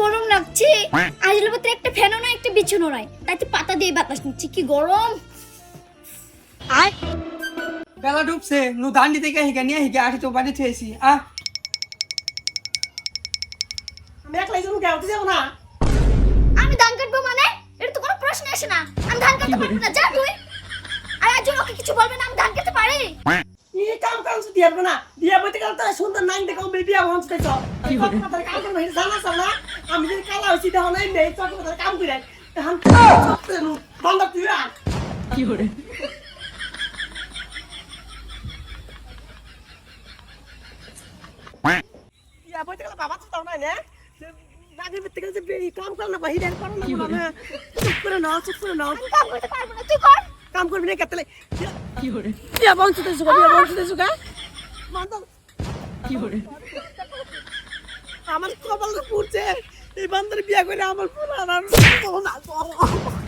গরম লাগছে। আজলের ভিতরে একটা ফ্যানও নাই, একটা বিছানো নাই, তাইতে পাতা দিয়ে বাতাস নিচ্ছি, কি গরম। আয় বেলা ডুবছে, নু দান্ডি থেকে হিগা নিয়ে হিগা আঠি তো বাড়ি থেয়েছি। আমি একলাই যাবো কেউ যাবো না। আমি ধান কাটবো মানে? এটা তো কোনো প্রশ্ন আসে না। আমি ধান কাটতে পারবো না, যা তুই। আর একজন ওকে কিছু বলবে না, আমি ধান কাটতে পারি। এই কাম দিয়ে যাবো না, দিয়ে বইতে গেলে তো সুন্দর নাইন দেখো বিয়া ভাঙতে চাইছ। কাম করবো জানা চাও না, আমি যদি কালা হয়েছি দেখো নাই নেই চট্টগ্রামের কাম করে এখন বন্ধ তুই কি করে বিয়া বইতে গেলে বাবা চাও না না নাগের ভিতরে গেলে যে কাম করো না বাহিরে করো না চুপ করে নাও চুপ করে নাও। আমি কাম করতে পারবো না, তুই কর। কাম করবি না কেতলে কি করে বিয়া ভাঙতে চাইছ বিয়া ভাঙতে চাইছ কা বন্ধ কি করে আমার কপাল পুড়ছে এই বান্দর বিয়া করে আমার পুরো আর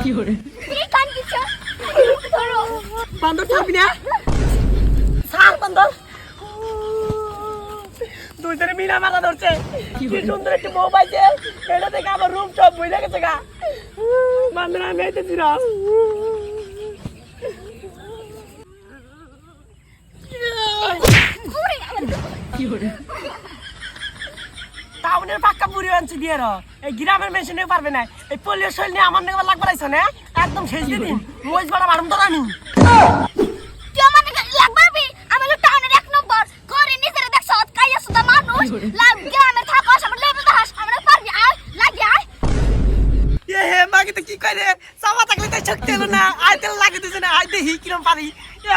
কি করে তুই কান দিছ, ধরো। বান্দর থাকবি না সার বান্দর দুই ধরে মিনা মারা ধরছে কি সুন্দর একটা বউ পাইছে এটা থেকে আমার রুম সব বইলে গেছে গা বান্দর আমি আইতেছি না কি করে টাউনের পাক্কা বুড়ি আনছি দিয়ে এই গ্রামের মেশিনে পারবে না এই পোলিও শৈল নিয়ে আমার নেবার লাগবে রাইছ না একদম শেষ দিন মোজ বড় বাড়াম তো আমি তুই আমার লাগবাবি। আমি হলো টাউনের 1 নম্বর ঘরে নিজেরে দেখছ কাইয়া সুদা মানুষ লাগ গ্রামে থাকস, আমার লেবে দাস, আমরা পারবি। আয় লাগি আয়। এ হে মাকে তো কি করে সামা থাকলে তাই শক্তি হলো না আইতে লাগে দিছে না আই দেখি কিরম পারি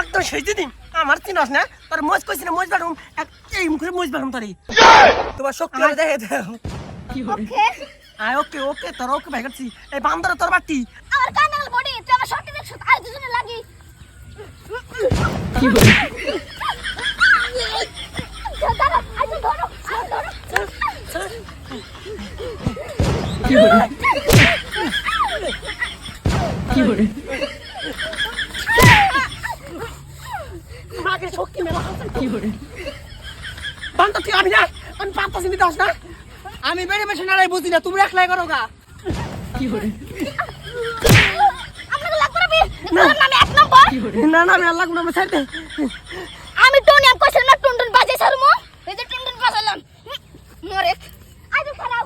একদম শেষ দিন আমার চিনস না তোর মোজ কইছিস না মোজ বাড়ুম এই মুখে মোজ বাড়ুম তোর তোমার শক্তি হলে দেখে দাও কি করে ওকে আয় ওকে ওকে তোর ওকে ভাই করছি এই বান্দর তোর বাটি আমার কানাল বডি, তুই আমার শর্টে দেখছ, আয় দুজনে লাগি। কি করে দাঁড়া, আয় তো ধরো, আয় ধরো। কি করে কি করে মাকে শক্তি মেলা কি করে বান্দর তুই আমি না আমি পারতাছি নিতে আস না আমি বেড়ে বেশি নাড়াই বুঝি না তুমি একলাই করো গা কি করে আমাকে লাগবাবি। তোর নামে 1 নম্বর। কি করে না না আমি আল্লাহ গুণ আমার সাইতে আমি টোনি আম কইছিলাম না টুনটুন বাজে ছাড়মু, এই যে টুনটুন বাজালাম মরে। আই তো খারাপ।